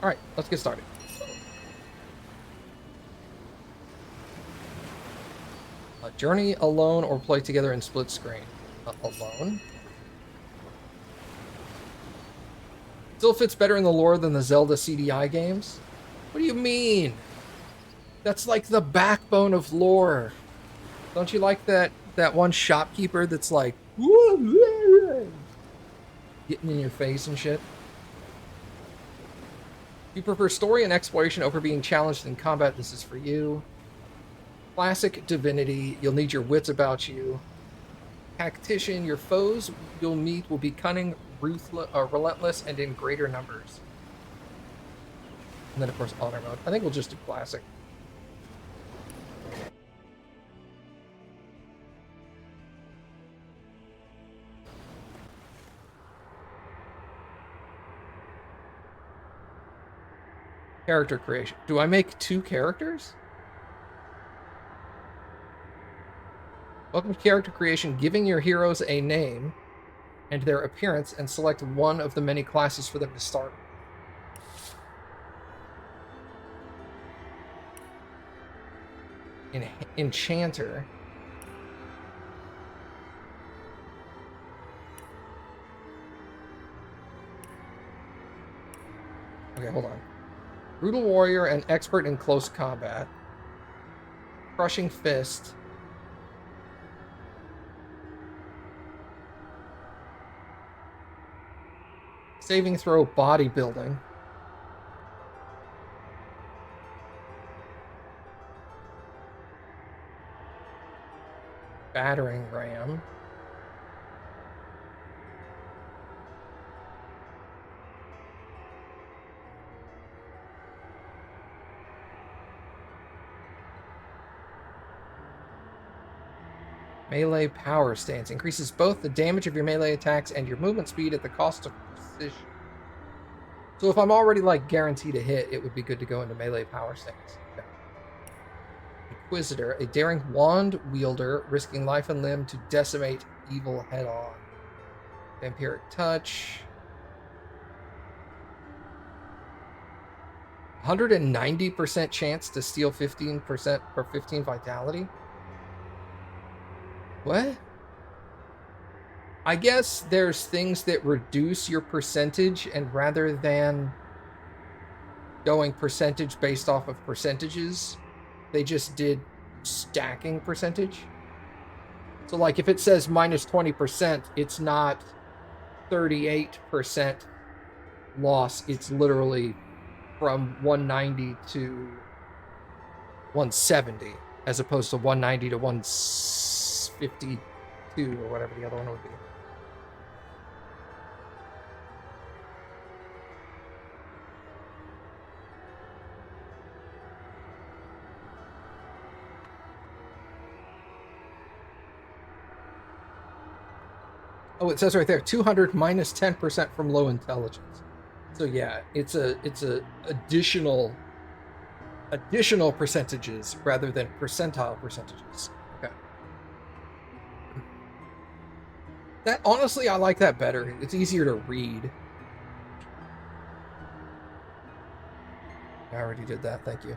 All right, let's get started. Journey alone or play together in split screen. Alone. Still fits better in the lore than the Zelda CDI games? What do you mean? That's like the backbone of lore. Don't you like that one shopkeeper that's like getting in your face and shit? You prefer story and exploration over being challenged in combat, this is for you. Classic Divinity, you'll need your wits about you. Tactician, your foes you'll meet will be cunning, relentless, and in greater numbers. And then, of course, honor mode. I think we'll just do classic. Character creation. Do I make 2 characters? Welcome to character creation, giving your heroes a name and their appearance, and select one of the many classes for them to start. Enchanter. Okay, hold on. Brutal warrior and expert in close combat. Crushing fist. Saving throw bodybuilding. Battering ram. Melee power stance. Increases both the damage of your melee attacks and your movement speed at the cost of precision. So if I'm already like guaranteed a hit, it would be good to go into melee power stance. Okay. Inquisitor, a daring wand wielder, risking life and limb to decimate evil head-on. Vampiric touch. 190% chance to steal 15% or 15 vitality. What? I guess there's things that reduce your percentage, and rather than going percentage based off of percentages, they just did stacking percentage. So like if it says minus 20%, it's not 38% loss. It's literally from 190 to 170 as opposed to 190 to 152 or whatever the other one would be. Oh, it says right there, 200 minus 10% from low intelligence. So yeah, it's a additional percentages rather than percentile percentages. Okay. That honestly, I like that better. It's easier to read. I already did that. Thank you.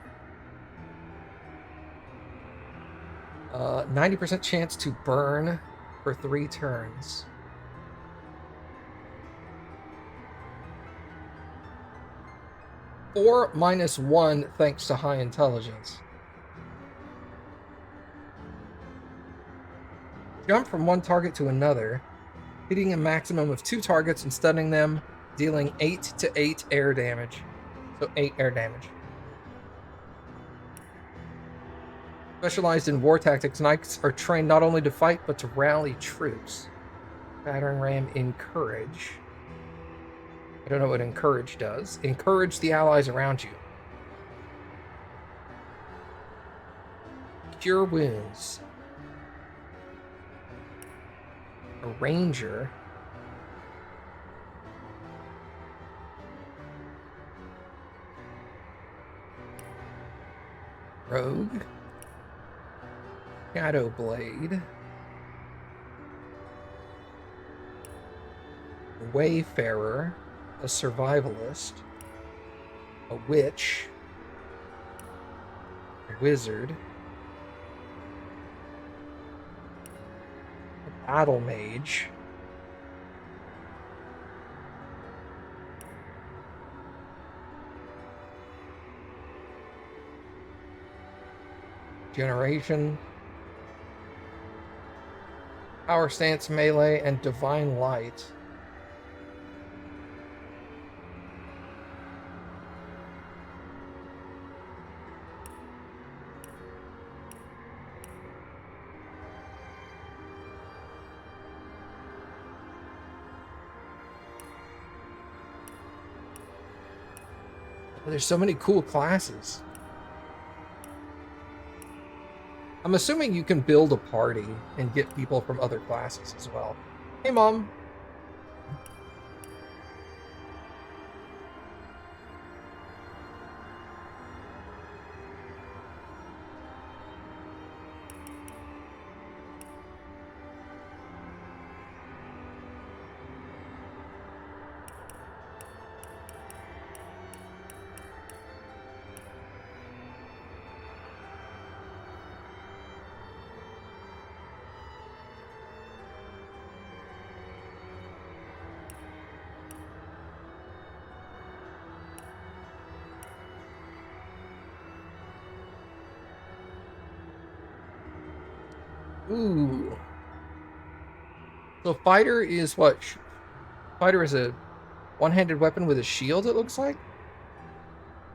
90% chance to burn for 3 turns. Four minus 1 thanks to high intelligence. Jump from one target to another, hitting a maximum of 2 targets and stunning them, dealing 8 to 8 air damage. So 8 air damage. Specialized in war tactics, knights are trained not only to fight, but to rally troops. Battering ram, encourage. I don't know what encourage does. Encourage the allies around you. Cure wounds. A ranger. Rogue. Shadow blade. Wayfarer. A survivalist. a witch, a wizard, a battle mage, generation, power stance, melee, and divine light. There's so many cool classes. I'm assuming you can build a party and get people from other classes as well. Hey, Mom. Ooh. So fighter is what? Fighter is a one-handed weapon with a shield, it looks like?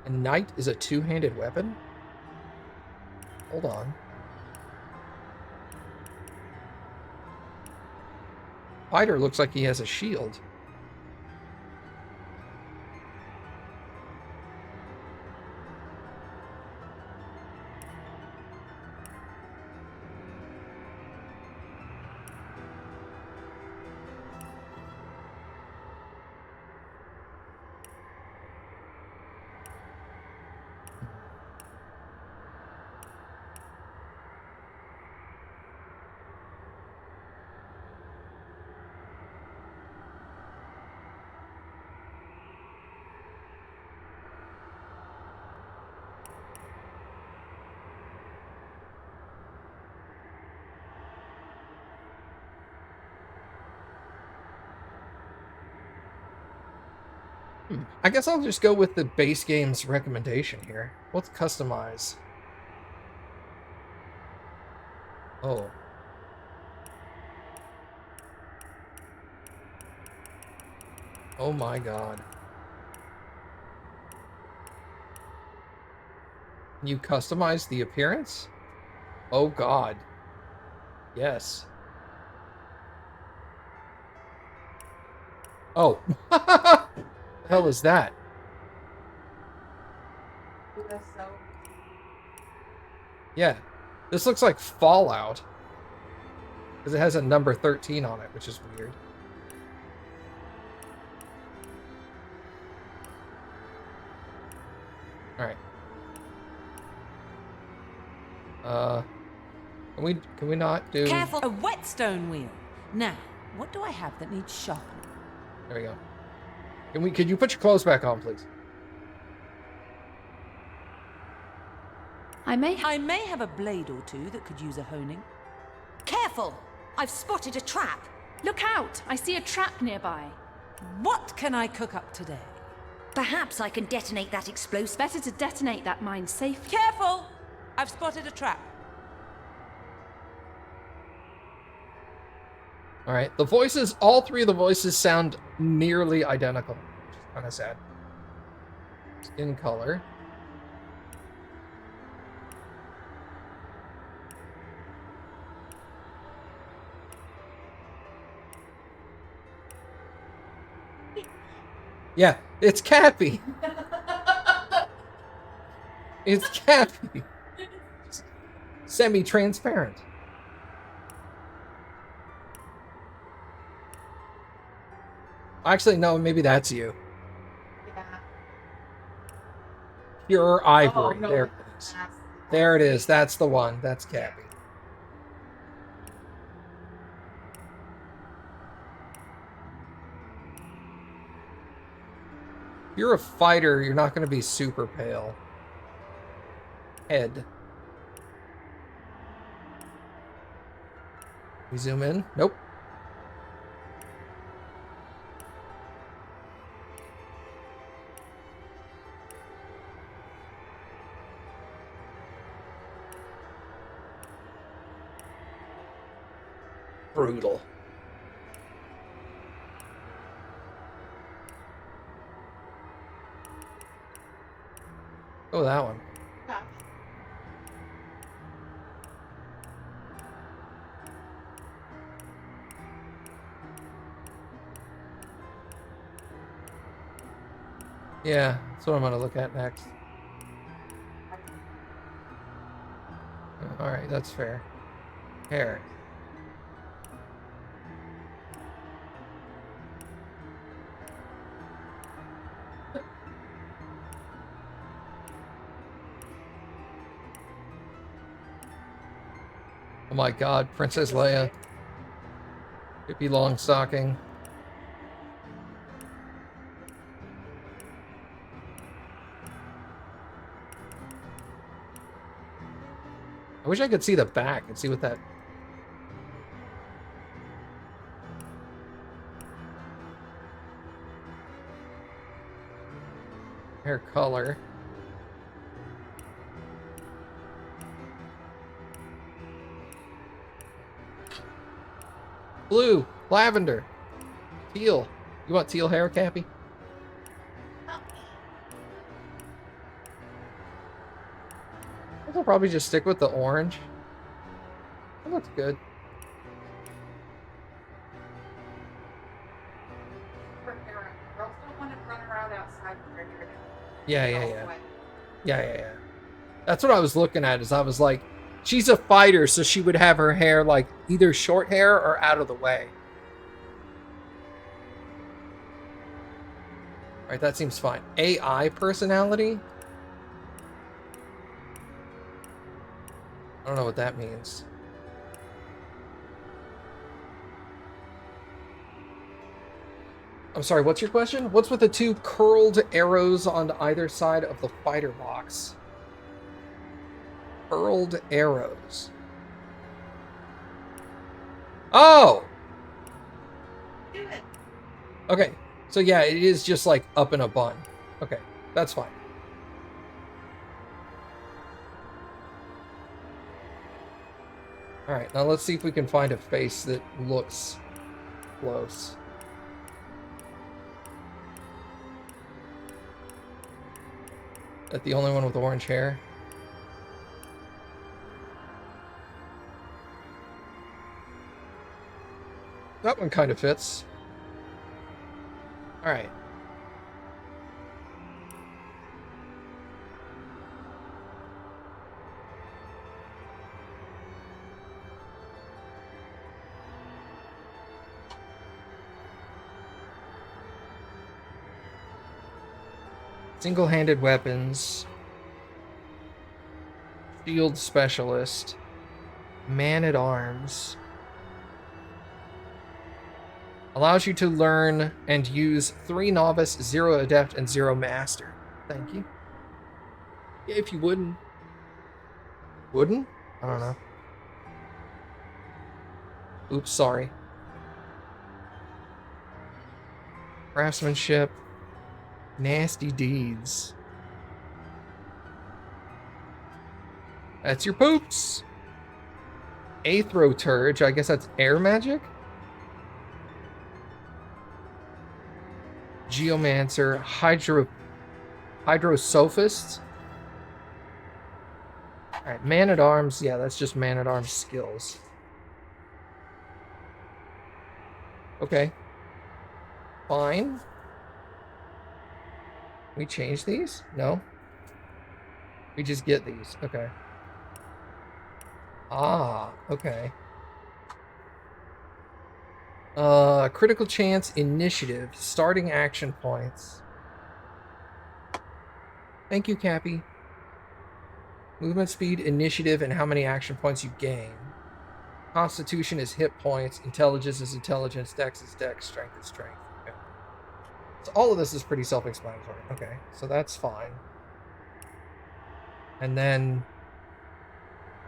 And knight is a two-handed weapon? Hold on. Fighter looks like he has a shield. I guess I'll just go with the base game's recommendation here. Let's customize. Oh. Oh my god. Can you customize the appearance? Oh god. Yes. Oh. What the hell is that? Yeah. This looks like Fallout. Because it has a number 13 on it, which is weird. Alright. Can we not do... Careful! A whetstone wheel. Now, what do I have that needs sharpening? There we go. Could you put your clothes back on, please? I may have a blade or two that could use a honing. Careful! I've spotted a trap. Look out! I see a trap nearby. What can I cook up today? Perhaps I can detonate that explosive. Better to detonate that mine safely. Careful! I've spotted a trap. Alright, all three of the voices sound nearly identical, which is kind of sad. Skin color. Yeah, it's Cappy. It's Cappy. Semi-transparent. Actually, no, maybe that's you. Yeah. Pure ivory. Oh, no, there it is. There it is. That's the one. That's Cappy. If you're a fighter, you're not going to be super pale. Head. We zoom in? Nope. Brutal. Oh, that one. Yeah, that's what I'm gonna look at next. Alright, that's fair. Hair. Oh my god, Princess Leia. Hippie long stocking. I wish I could see the back and see what that... Hair color. Blue, lavender, teal. You want teal hair, Cappy? I'll probably just stick with the orange. That looks good. Girls don't want to run around outside with their hair down. Yeah. That's what I was looking at, is I was like, she's a fighter, so she would have her hair like either short hair or out of the way. All right, that seems fine. AI personality? I don't know what that means. I'm sorry, what's your question? What's with the two curled arrows on either side of the fighter box? Curled arrows. Oh! Okay, so yeah, it is just like up in a bun. Okay, that's fine. Alright, now let's see if we can find a face that looks close. That the only one with orange hair? That one kind of fits. Alright. Single-handed weapons. Shield specialist. Man-at-arms. Allows you to learn and use 3 novice, 0 adept, and 0 master. Thank you. Yeah, if you wouldn't. Wouldn't? I don't know. Oops, sorry. Craftsmanship. Nasty deeds. That's your poops. Aethroturge, I guess that's air magic? Geomancer, Hydrosophist. Alright, Man-at-Arms, yeah, that's just Man-at-Arms skills. Okay. Fine. We change these? No. We just get these. Okay. Ah, okay. Critical chance, initiative, starting action points. Thank you, Cappy. Movement speed, initiative, and how many action points you gain. Constitution is hit points, intelligence is intelligence, dex is dex, strength is strength. Okay. So all of this is pretty self-explanatory. Okay, so that's fine. And then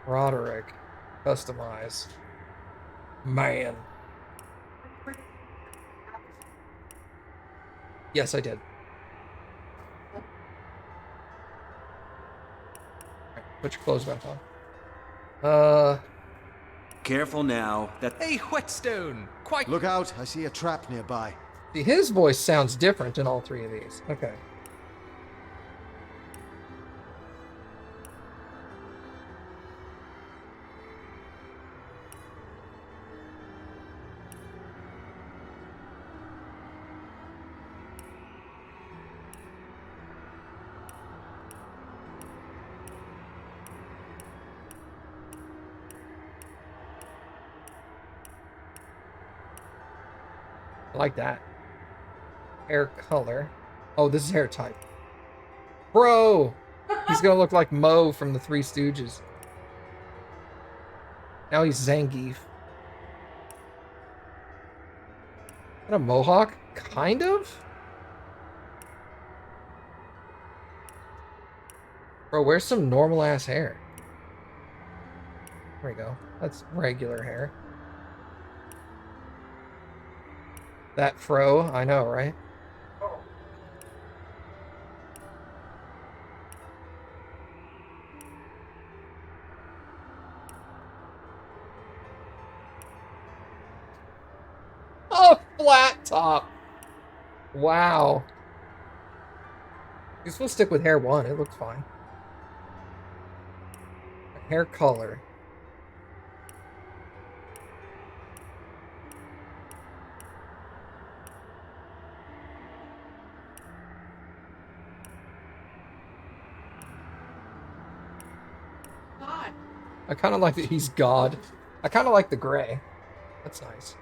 Roderick, customize. Man. Yes, I did. Right, put your clothes back on. Careful now. Hey, Whetstone! Quite. Look out, I see a trap nearby. See, his voice sounds different in all three of these. Okay. I like that. Hair color. Oh, this is hair type. Bro! He's gonna look like Mo from the Three Stooges. Now he's Zangief. And a mohawk? Kind of? Bro, where's some normal ass hair? There we go. That's regular hair. That fro, I know, right? Oh, flat top. Wow. You're supposed to stick with hair one. It looks fine. Hair color. I kind of like that he's God. I kind of like the gray. That's nice.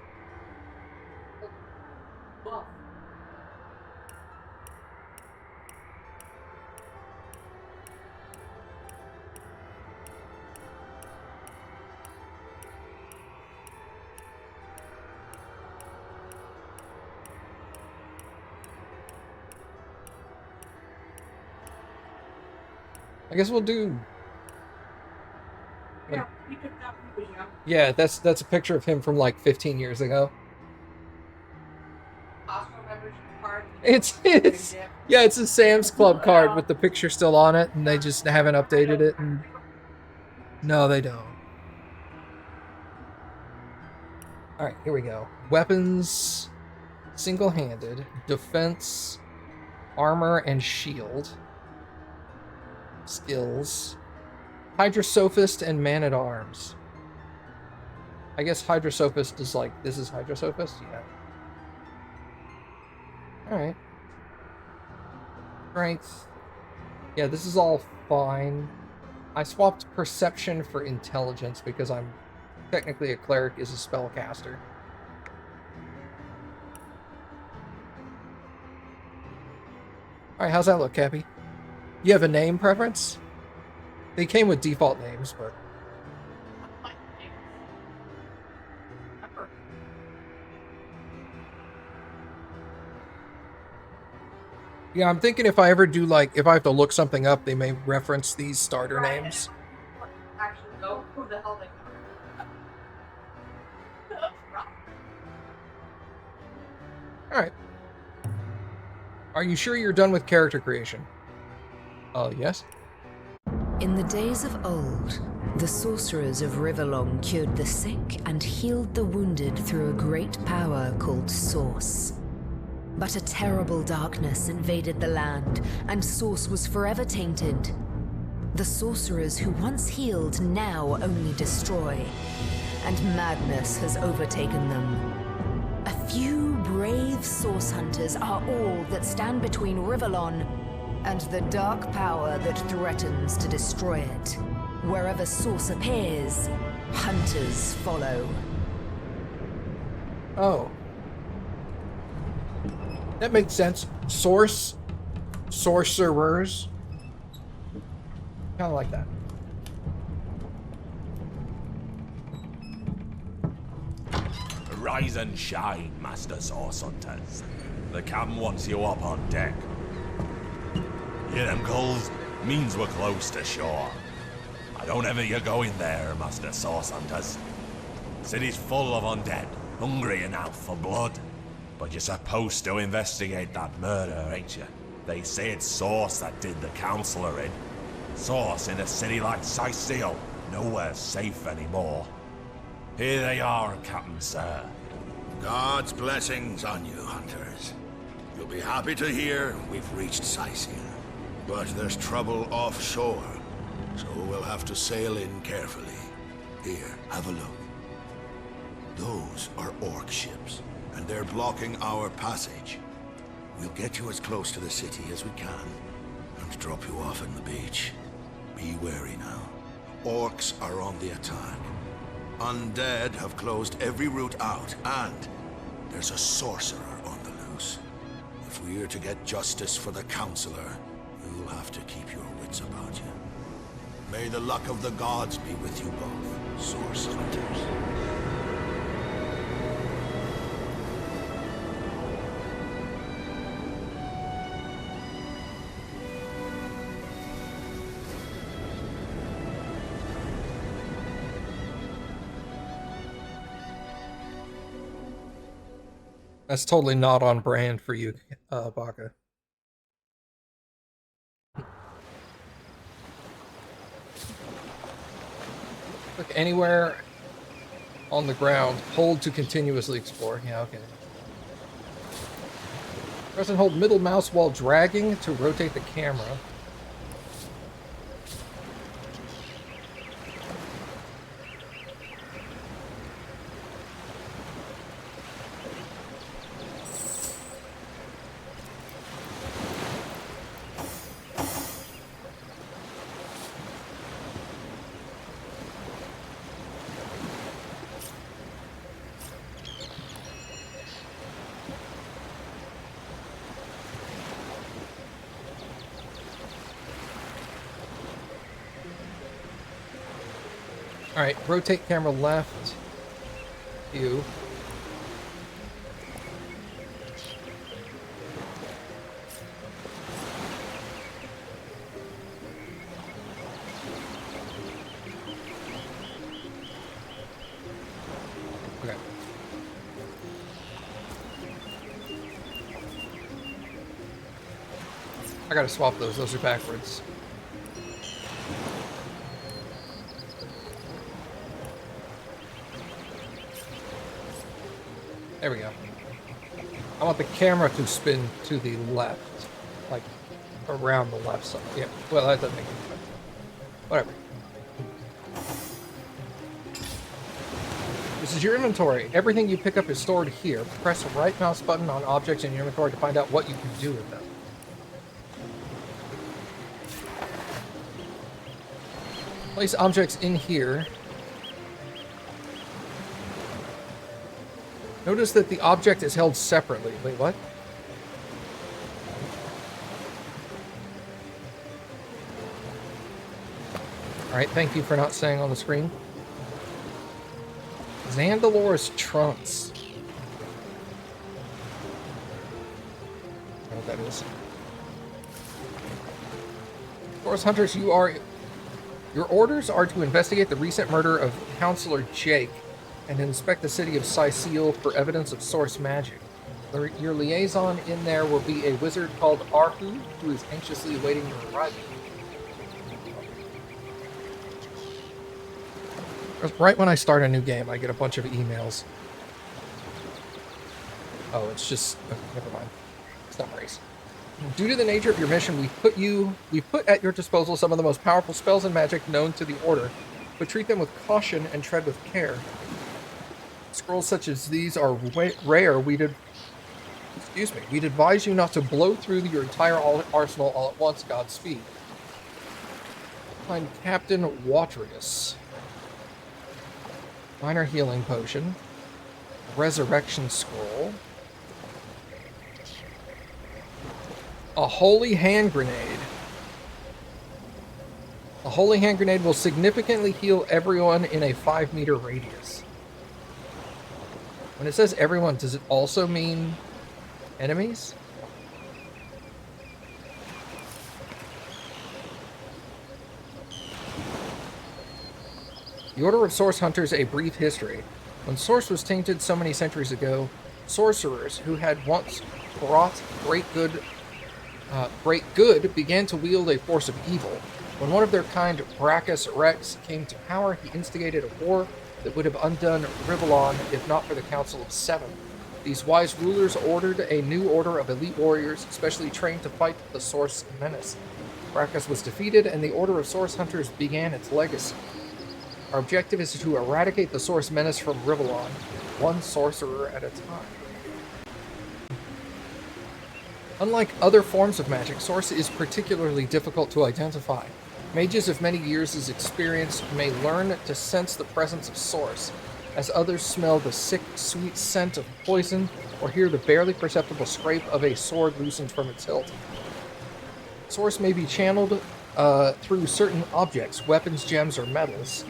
I guess we'll do... Yeah, he took that when he was young. Yeah, that's a picture of him from like 15 years ago. Costco membership card. It's yeah, it's a Sam's Club card with the picture still on it, and they just haven't updated it. And no, they don't. All right, here we go. Weapons, single-handed, defense, armor and shield, skills, Hydrosophist and Man-at-Arms. I guess Hydrosophist is like, this is Hydrosophist? Yeah. Alright. Strength. Yeah, this is all fine. I swapped Perception for Intelligence because I'm technically a cleric is a spellcaster. Alright, how's that look, Cappy? You have a name preference? They came with default names, but... Yeah, I'm thinking if I ever do, like, if I have to look something up, they may reference these starter names. Actually, go. Who the hell they Alright. Are you sure you're done with character creation? Yes. In the days of old, the sorcerers of Riverlong cured the sick and healed the wounded through a great power called Source. But a terrible darkness invaded the land, and Source was forever tainted. The sorcerers who once healed now only destroy, and madness has overtaken them. A few brave Source hunters are all that stand between Riverlon and the dark power that threatens to destroy it. Wherever Source appears, hunters follow. Oh. That makes sense. Source. Sorcerers. Kind of like that. Rise and shine, Master Source Hunters. The captain wants you up on deck. Hear them gulls? Means we're close to shore. I don't ever you go in there, Master Source Hunters. City's full of undead, hungry and out for blood. But you're supposed to investigate that murder, ain't you? They say it's Source that did the counselor in. Source in a city like Sicil, nowhere safe anymore. Here they are, Captain Sir. God's blessings on you, hunters. You'll be happy to hear we've reached Sicil. But there's trouble offshore, so we'll have to sail in carefully. Here, have a look. Those are orc ships, and they're blocking our passage. We'll get you as close to the city as we can, and drop you off on the beach. Be wary now. Orcs are on the attack. Undead have closed every route out, and there's a sorcerer on the loose. If we're to get justice for the counselor, you'll have to keep your wits about you. May the luck of the gods be with you both, Source Hunters. That's totally not on brand for you, Baka. Look anywhere on the ground. Hold to continuously explore. Yeah, okay. Press and hold middle mouse while dragging to rotate the camera. Alright, rotate camera left. You. Okay. I gotta swap those. Those are backwards. There we go. I want the camera to spin to the left, like around the left side. Yeah, well, that doesn't make any sense. Whatever. This is your inventory. Everything you pick up is stored here. Press the right mouse button on objects in your inventory to find out what you can do with them. Place objects in here. Notice that the object is held separately. Wait, what? Alright, thank you for not saying on the screen. Zandalor's trunks. I don't know what that is. Forest Hunters, your orders are to investigate the recent murder of Counselor Jake and inspect the city of Sicil for evidence of source magic. Your liaison in there will be a wizard called Arhu, who is anxiously awaiting your arrival. Right when I start a new game, I get a bunch of emails. Oh, it's just... Oh, never mind. It's not race. Due to the nature of your mission, we put at your disposal some of the most powerful spells and magic known to the Order, but treat them with caution and tread with care. Scrolls such as these are rare. We'd advise you not to blow through your entire arsenal all at once. Godspeed. Find Captain Watrius. Minor healing potion. Resurrection scroll. A holy hand grenade. A holy hand grenade will significantly heal everyone in a 5-meter radius. When it says everyone, does it also mean Enemies? The Order of Source Hunters, a brief history. When Source was tainted so many centuries ago, sorcerers who had once brought great good began to wield a force of evil. When one of their kind, Brachus Rex, came to power, he instigated a war that would have undone Rivellon if not for the Council of Seven. These wise rulers ordered a new order of elite warriors, specially trained to fight the Source menace. Brachus was defeated, and the Order of Source Hunters began its legacy. Our objective is to eradicate the Source menace from Rivellon, one sorcerer at a time. Unlike other forms of magic, Source is particularly difficult to identify. Mages of many years' experience may learn to sense the presence of Source, as others smell the sick, sweet scent of poison or hear the barely perceptible scrape of a sword loosened from its hilt. Source may be channeled through certain objects, weapons, gems, or metals.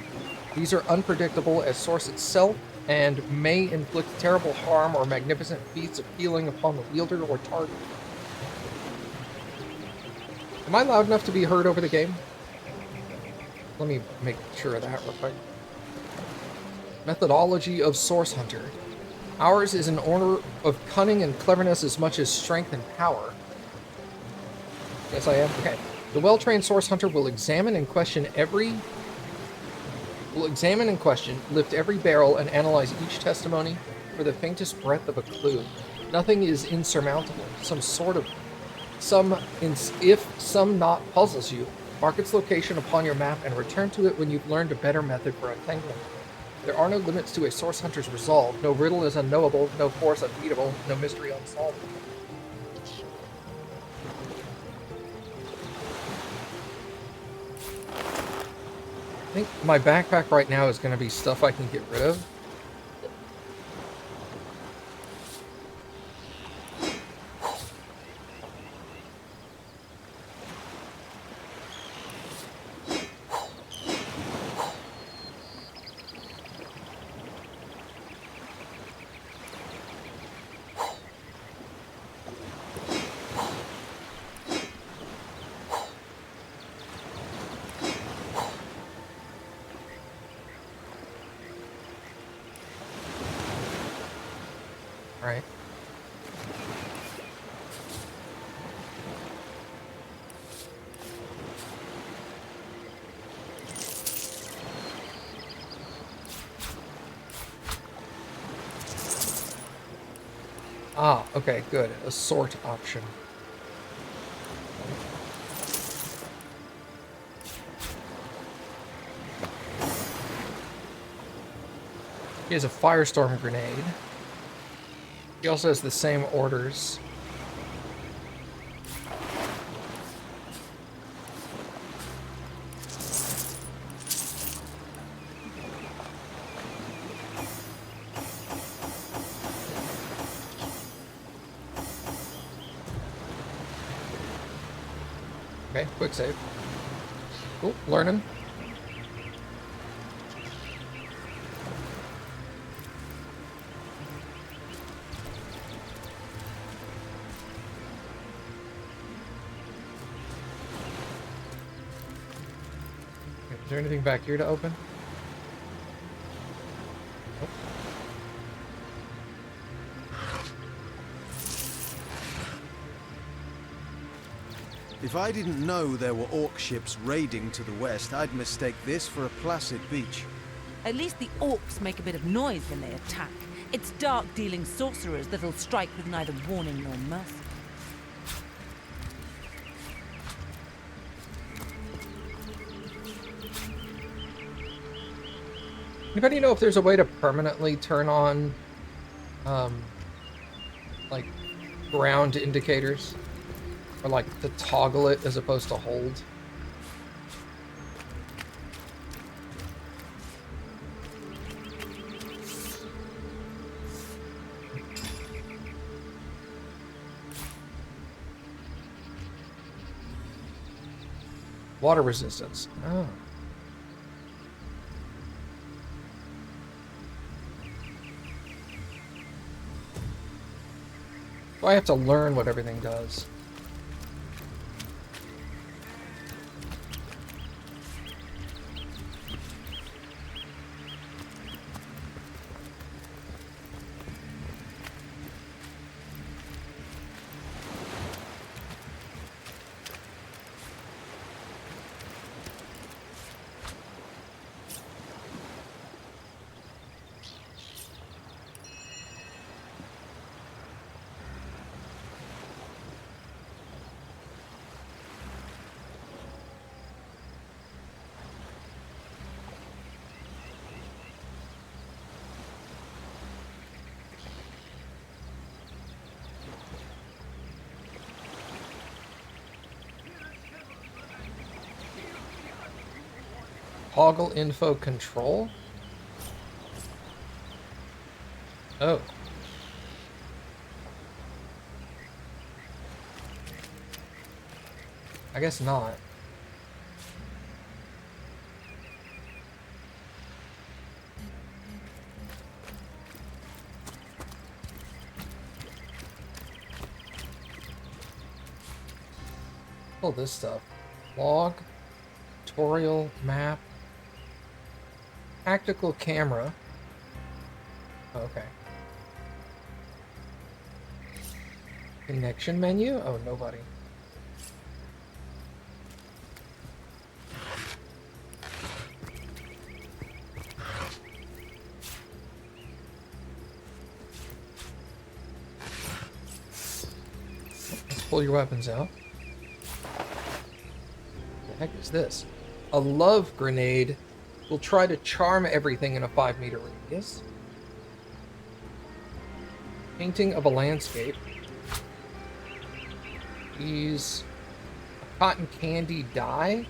These are unpredictable as Source itself and may inflict terrible harm or magnificent feats of healing upon the wielder or target. Am I loud enough to be heard over the game? Let me make sure of that real quick. Methodology of Source Hunter. Ours is an order of cunning and cleverness as much as strength and power. Yes, I am. Okay. The well-trained Source Hunter will examine and question, lift every barrel, and analyze each testimony for the faintest breath of a clue. Nothing is insurmountable. If some knot puzzles you, mark its location upon your map and return to it when you've learned a better method for untangling. There are no limits to a Source Hunter's resolve. No riddle is unknowable, no force unbeatable, no mystery unsolvable. I think my backpack right now is going to be stuff I can get rid of. Right. Ah, okay, good. A sort option. He has a firestorm grenade. He also has the same orders. Okay, quick save. Cool, learning. Is there anything back here to open? Nope. If I didn't know there were orc ships raiding to the west, I'd mistake this for a placid beach. At least the orcs make a bit of noise when they attack. It's dark-dealing sorcerers that'll strike with neither warning nor mercy. Anybody know if there's a way to permanently turn on, like, ground indicators? Or, like, to toggle it as opposed to hold? Water resistance. Oh. I have to learn what everything does. Toggle info control? Oh. I guess not. All this stuff. Log, tutorial, map, tactical camera. Okay. Connection menu? Oh, nobody. Let's pull your weapons out. What the heck is this? A love grenade will try to charm everything in a 5-meter radius. Painting of a landscape. Use cotton candy dye.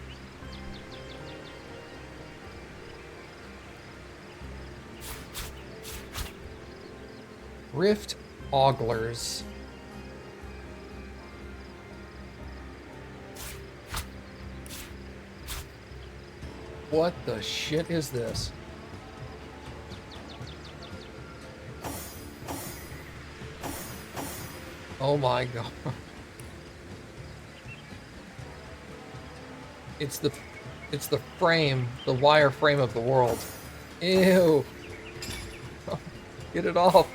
Rift oglers. What the shit is this? Oh my god. It's the frame, the wire frame of the world. Ew. Get it off.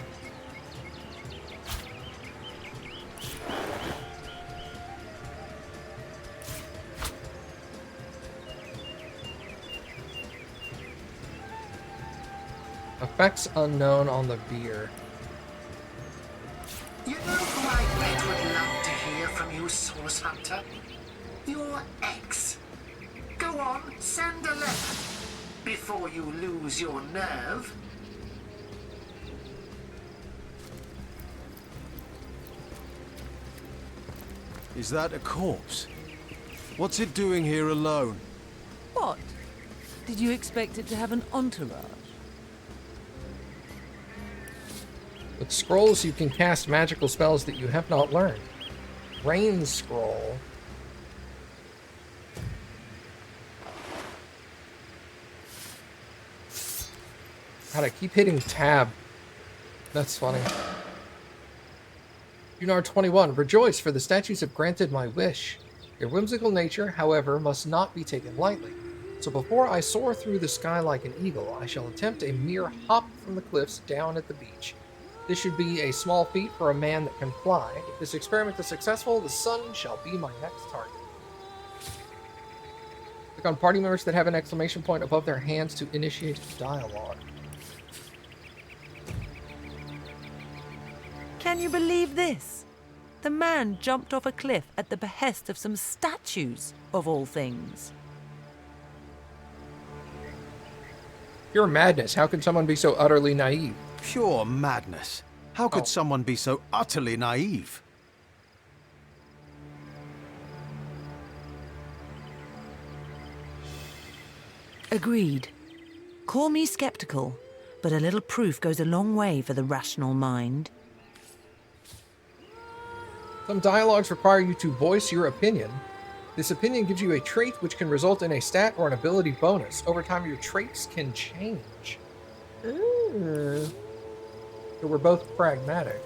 Effects unknown on the beer. You know who I bet would love to hear from you, Source Hunter? Your ex. Go on, send a letter before you lose your nerve. Is that a corpse? What's it doing here alone? What? Did you expect it to have an entourage? With scrolls, you can cast magical spells that you have not learned. Rain scroll. God, I keep hitting tab. That's funny. Junar 21. Rejoice, for the statues have granted my wish. Your whimsical nature, however, must not be taken lightly. So before I soar through the sky like an eagle, I shall attempt a mere hop from the cliffs down at the beach. This should be a small feat for a man that can fly. If this experiment is successful, the sun shall be my next target. Click on party members that have an exclamation point above their hands to initiate dialogue. Can you believe this? The man jumped off a cliff at the behest of some statues, of all things. Pure madness. How can someone be so utterly naive? Pure madness. How could someone be so utterly naive? Agreed. Call me skeptical, but a little proof goes a long way for the rational mind. Some dialogues require you to voice your opinion. This opinion gives you a trait which can result in a stat or an ability bonus. Over time, your traits can change. Ooh. So we're both pragmatic.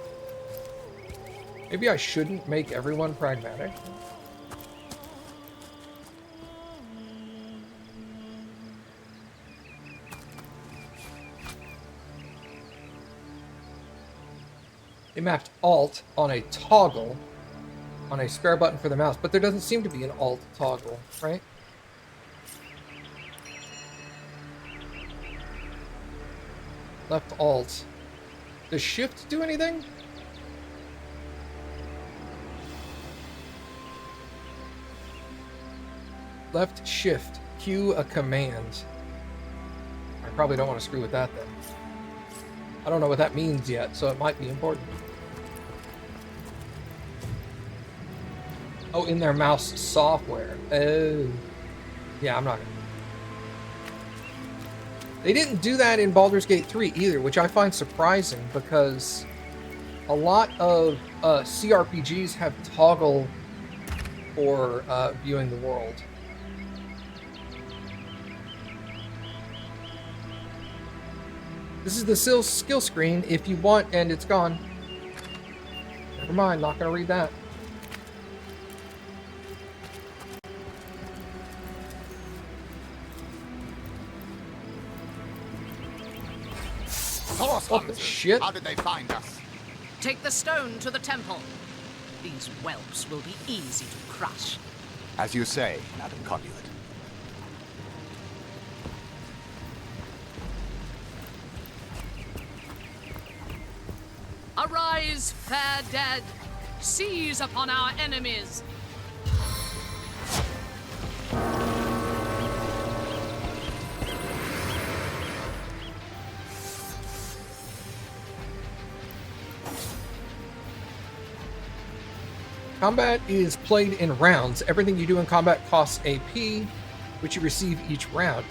Maybe I shouldn't make everyone pragmatic. They mapped Alt on a toggle on a spare button for the mouse, but there doesn't seem to be an Alt toggle, right? Left Alt. Does Shift do anything? Left Shift. Cue a command. I probably don't want to screw with that then. I don't know what that means yet, so it might be important. Oh, in their mouse software. Oh. Yeah, I'm not gonna. They didn't do that in Baldur's Gate 3 either, which I find surprising because a lot of CRPGs have toggle for viewing the world. This is the skill screen if you want, and it's gone. Never mind, not gonna read that. What the shit? How did they find us? Take the stone to the temple. These whelps will be easy to crush. As you say, Madam Conduit. Arise, fair dead. Seize upon our enemies. Combat is played in rounds. Everything you do in combat costs AP, which you receive each round.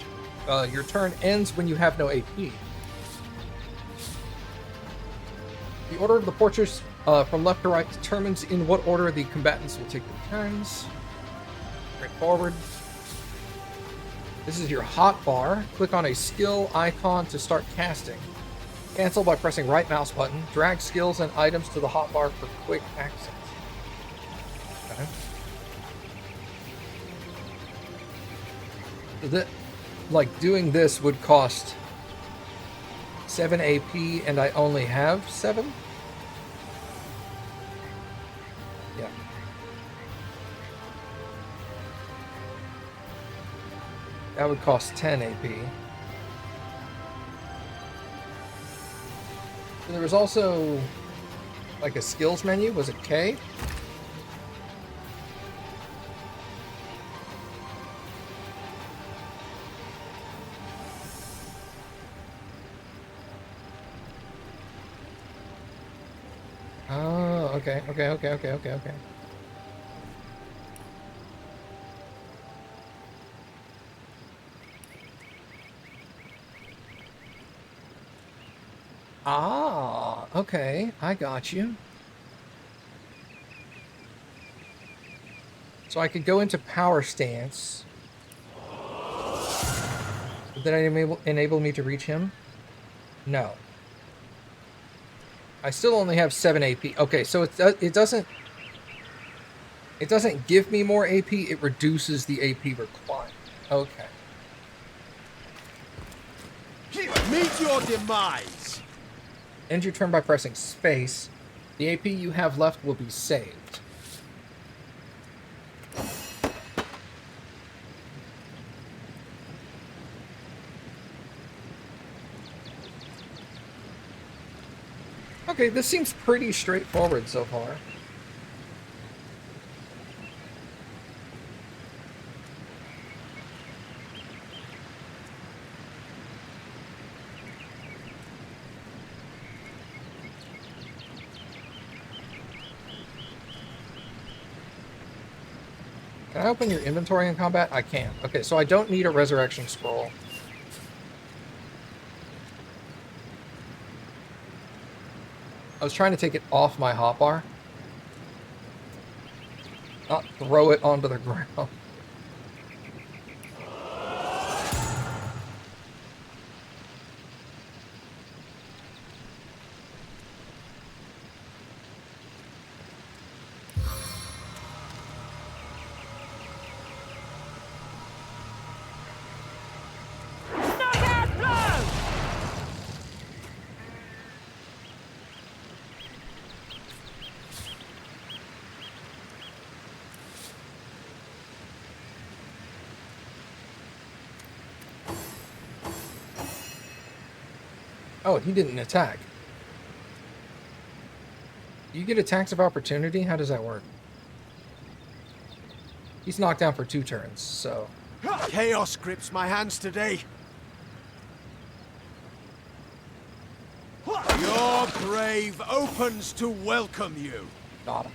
Your turn ends when you have no AP. The order of the portraits from left to right determines in what order the combatants will take their turns. Straightforward. This is your hotbar. Click on a skill icon to start casting. Cancel by pressing right mouse button. Drag skills and items to the hotbar for quick access. Okay. So like doing this would cost 7 AP and I only have 7? Yeah. That would cost 10 AP. And there was also like a skills menu. Was it K? Oh, okay. Ah, okay. I got you. So I could go into power stance. Did that enable me to reach him? No. I still only have 7 AP. Okay, so it doesn't give me more AP, it reduces the AP required. Okay. Meet your demise! End your turn by pressing space. The AP you have left will be saved. Okay, this seems pretty straightforward so far. Can I open your inventory in combat? I can. Okay, so I don't need a resurrection scroll. I was trying to take it off my hotbar. Not throw it onto the ground. Oh, he didn't attack. You get attacks of opportunity? How does that work? He's knocked down for 2 turns, so... Chaos grips my hands today. Your grave opens to welcome you. Got him.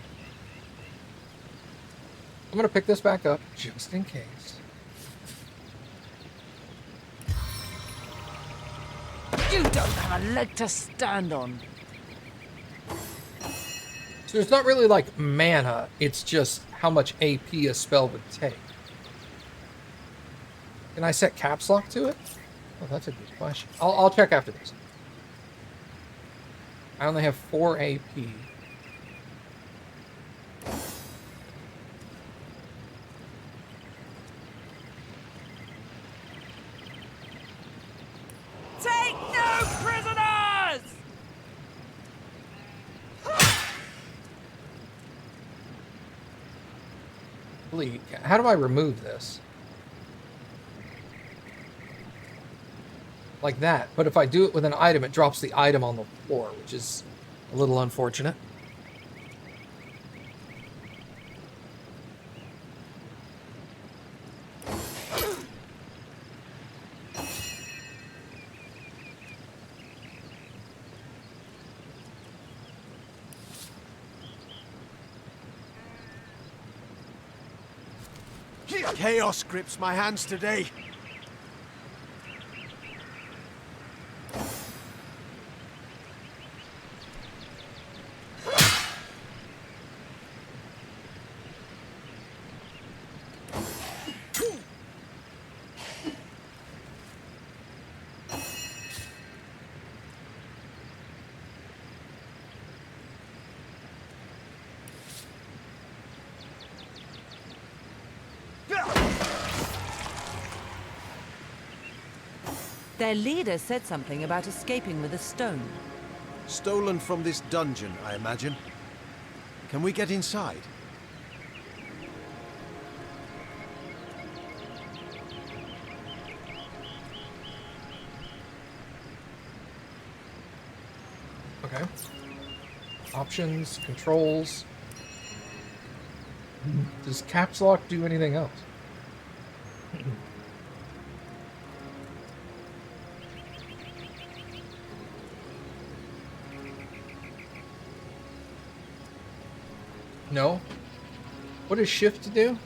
I'm gonna pick this back up, just in case. You don't have a leg to stand on. So it's not really like mana, it's just how much AP a spell would take. Can I set caps lock to it? Oh, that's a good question. I'll check after this. I only have 4 AP. Take no prisoners! Bleed. How do I remove this? Like that. But if I do it with an item, it drops the item on the floor, which is a little unfortunate. Chaos grips my hands today. Their leader said something about escaping with a stone. Stolen from this dungeon, I imagine. Can we get inside? Okay. Options, controls. Does caps lock do anything else? No. What does shift do?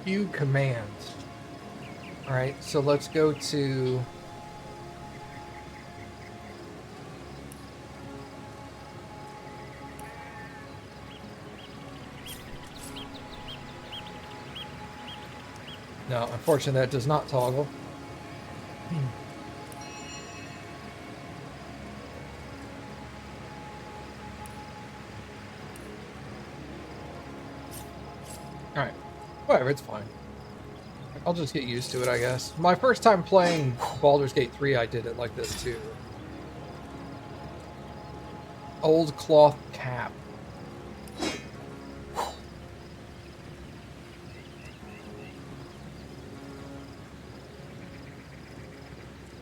Q commands. Alright, so let's go to... No, unfortunately that does not toggle. Alright. Whatever, it's fine. I'll just get used to it, I guess. My first time playing Baldur's Gate 3, I did it like this, too. Old cloth cap.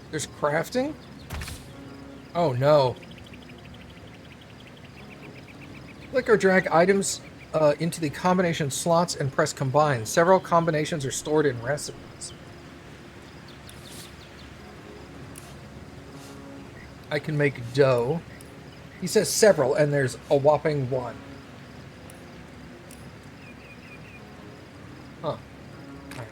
There's crafting? Oh, no. Click or drag items into the combination slots and press combine. Several combinations are stored in recipes. I can make dough. He says several, and there's a whopping 1. Huh. Right.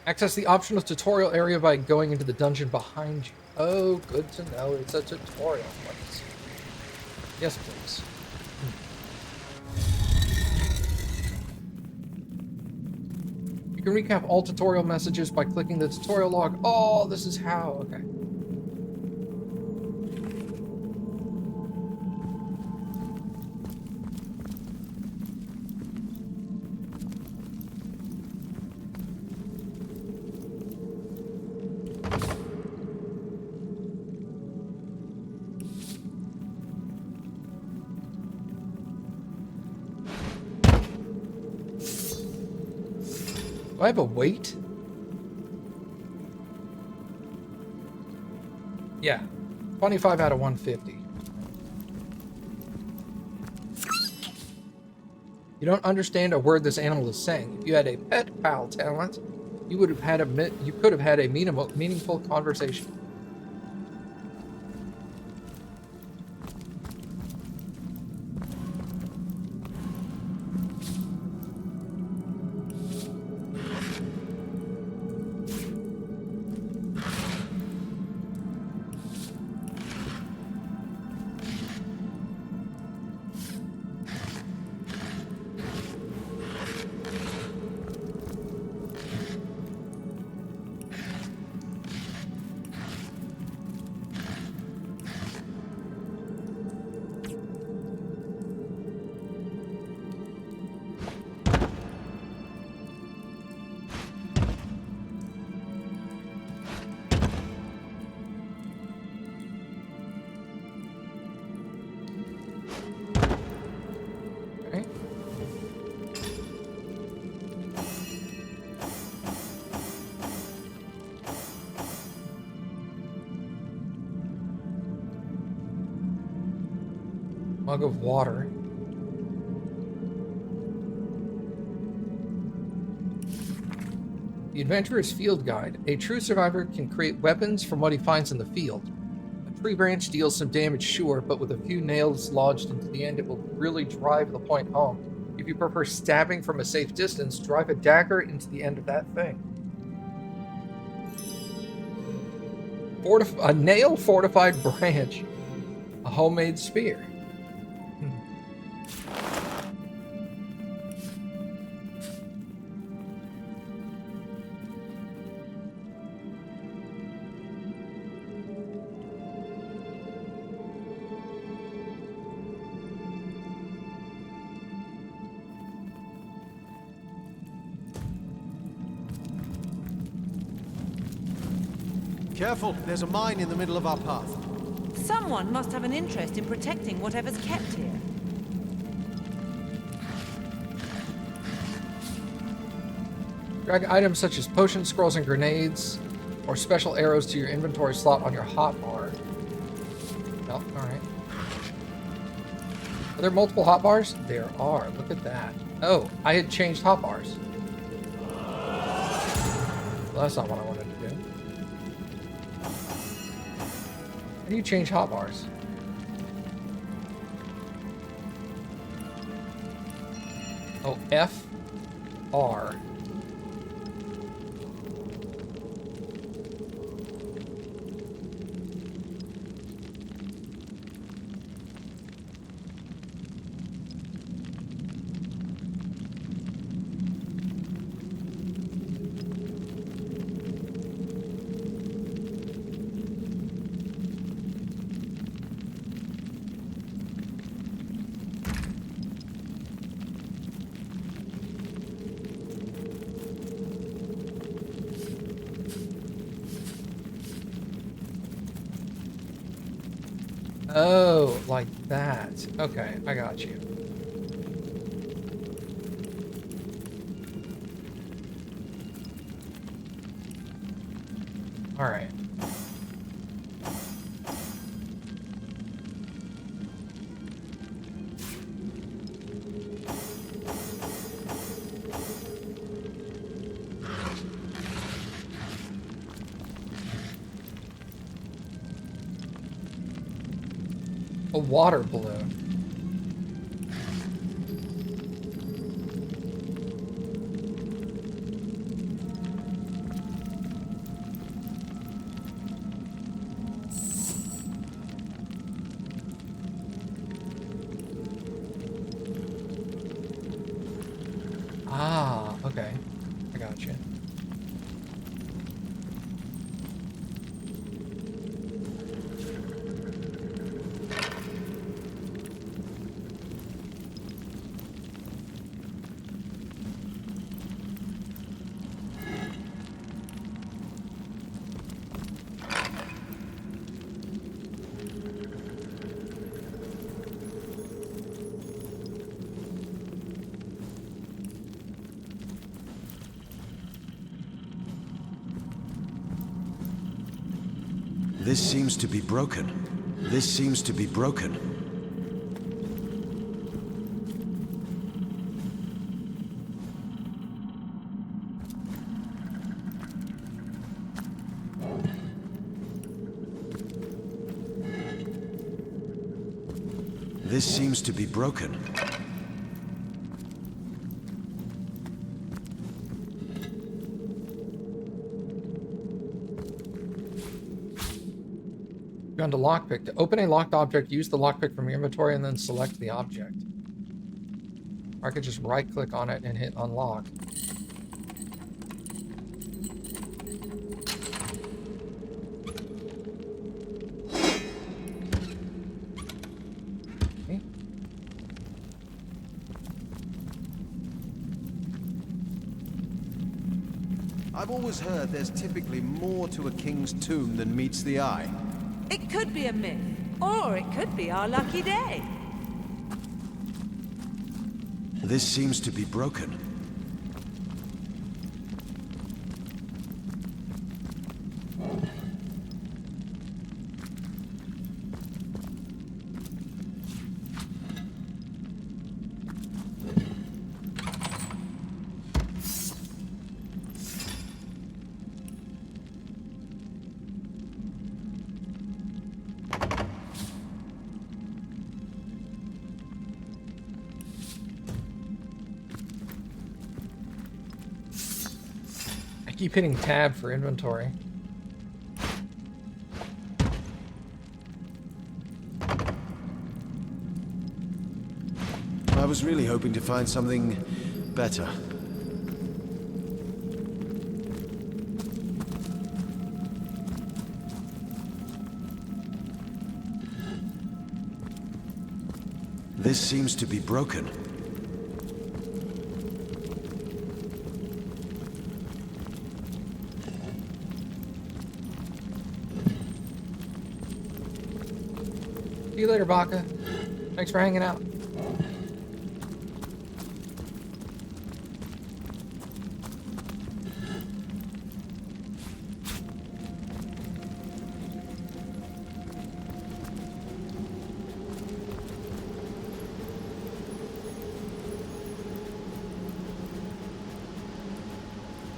Access the optional tutorial area by going into the dungeon behind you. Oh, good to know. It's a tutorial place. Yes, please. You can recap all tutorial messages by clicking the tutorial log. Oh, this is how. Okay. Do I have a weight? Yeah. 25 out of 150. You don't understand a word this animal is saying. If you had a pet pal talent, you could have had a meaningful conversation. Mug of water. The Adventurer's Field Guide. A true survivor can create weapons from what he finds in the field. A tree branch deals some damage, sure, but with a few nails lodged into the end, it will really drive the point home. If you prefer stabbing from a safe distance, drive a dagger into the end of that thing. A nail-fortified branch. A homemade spear. Careful, there's a mine in the middle of our path. Someone must have an interest in protecting whatever's kept here. Drag items such as potions, scrolls, and grenades, or special arrows to your inventory slot on your hotbar. Oh, alright. Are there multiple hotbars? There are. Look at that. Oh, I had changed hotbars. Well, that's not what I wanted to do. How do you change hotbars? Oh, F, R. Oh, like that. Okay, I got you. All right. A water balloon. Ah, okay. I got you. This seems to be broken. This seems to be broken. This seems to be broken. Found a lockpick. To open a locked object, use the lockpick from your inventory and then select the object. Or I could just right-click on it and hit unlock. Okay. I've always heard there's typically more to a king's tomb than meets the eye. It could be a myth, or it could be our lucky day. This seems to be broken. Keep hitting tab for inventory. I was really hoping to find something better. This seems to be broken. See you later, Baka. Thanks for hanging out.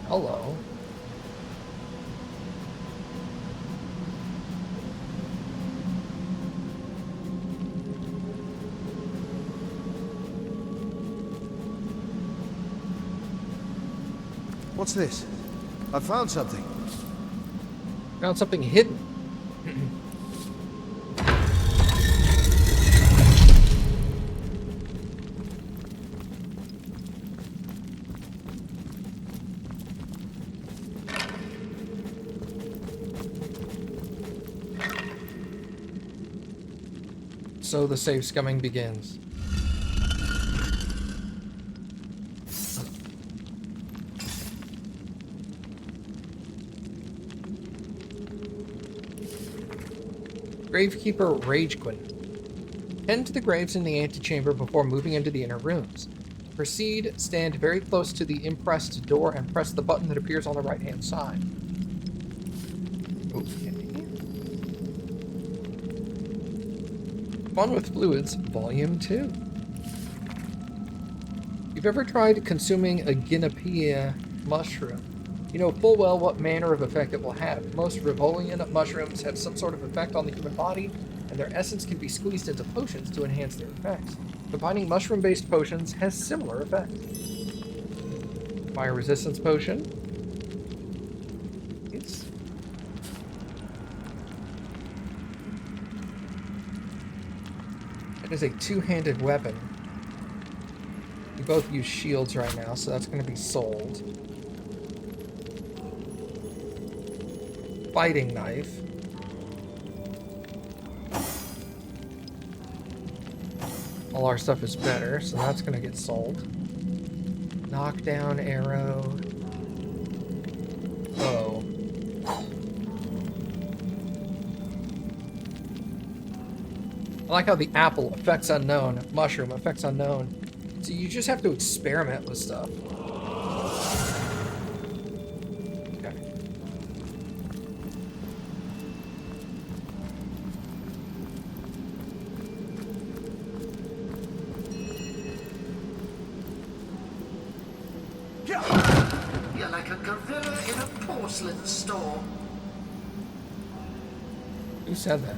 Hello. What's this? I found something. Found something hidden. So the safe scumming begins. Gravekeeper Ragequin. Tend to the graves in the antechamber before moving into the inner rooms. To proceed, stand very close to the impressed door and press the button that appears on the right-hand side. Okay. Fun with Fluids, Volume 2. You've ever tried consuming a Guinea mushroom? You know full well what manner of effect it will have. Most Rivolian mushrooms have some sort of effect on the human body, and their essence can be squeezed into potions to enhance their effects. Combining mushroom-based potions has similar effects. Fire resistance potion. It is a two-handed weapon. We both use shields right now, so that's going to be sold. Fighting knife. All our stuff is better, so that's going to get sold. Knockdown arrow. Bow. I like how the apple, effects unknown, mushroom, effects unknown. So you just have to experiment with stuff. Okay. You're like a gorilla in a porcelain store. Who said that?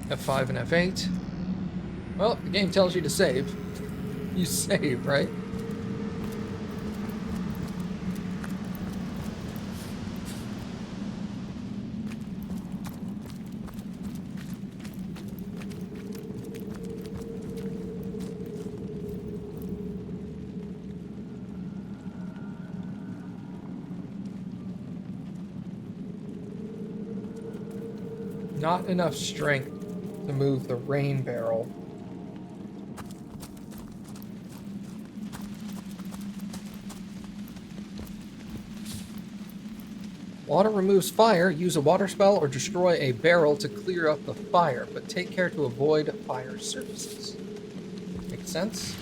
F5 and F8. Well, the game tells you to save. You save, right? Not enough strength to move the rain barrel. Water removes fire. Use a water spell or destroy a barrel to clear up the fire, but take care to avoid fire surfaces. Makes sense?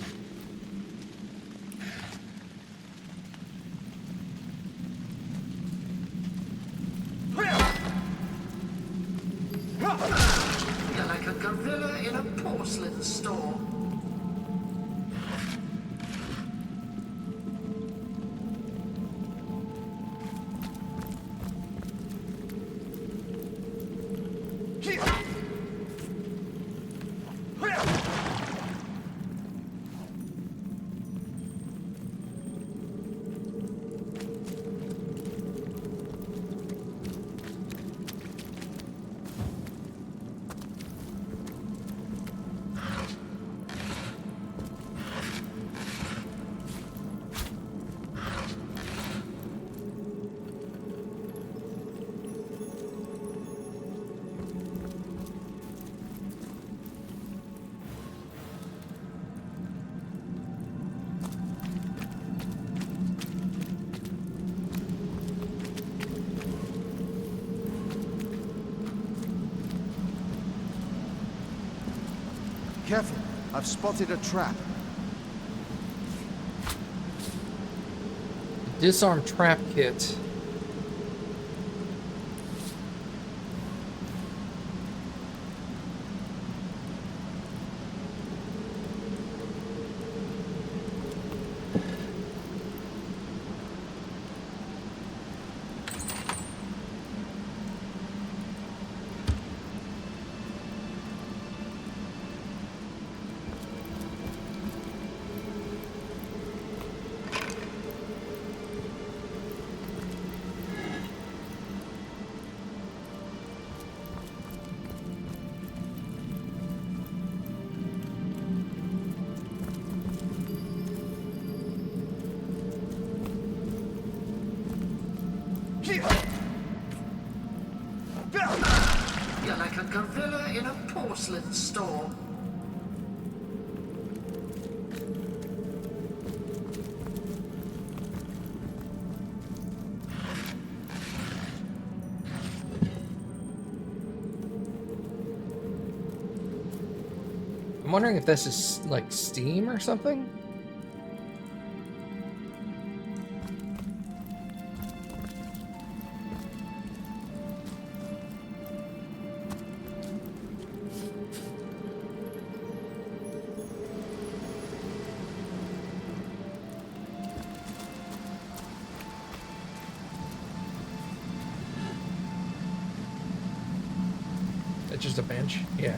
You're like a gorilla in a porcelain store. Careful, I've spotted a trap. Disarm trap kit. You're like a gorilla in a porcelain store. I'm wondering if this is like Steam or something? It's just a bench? Yeah.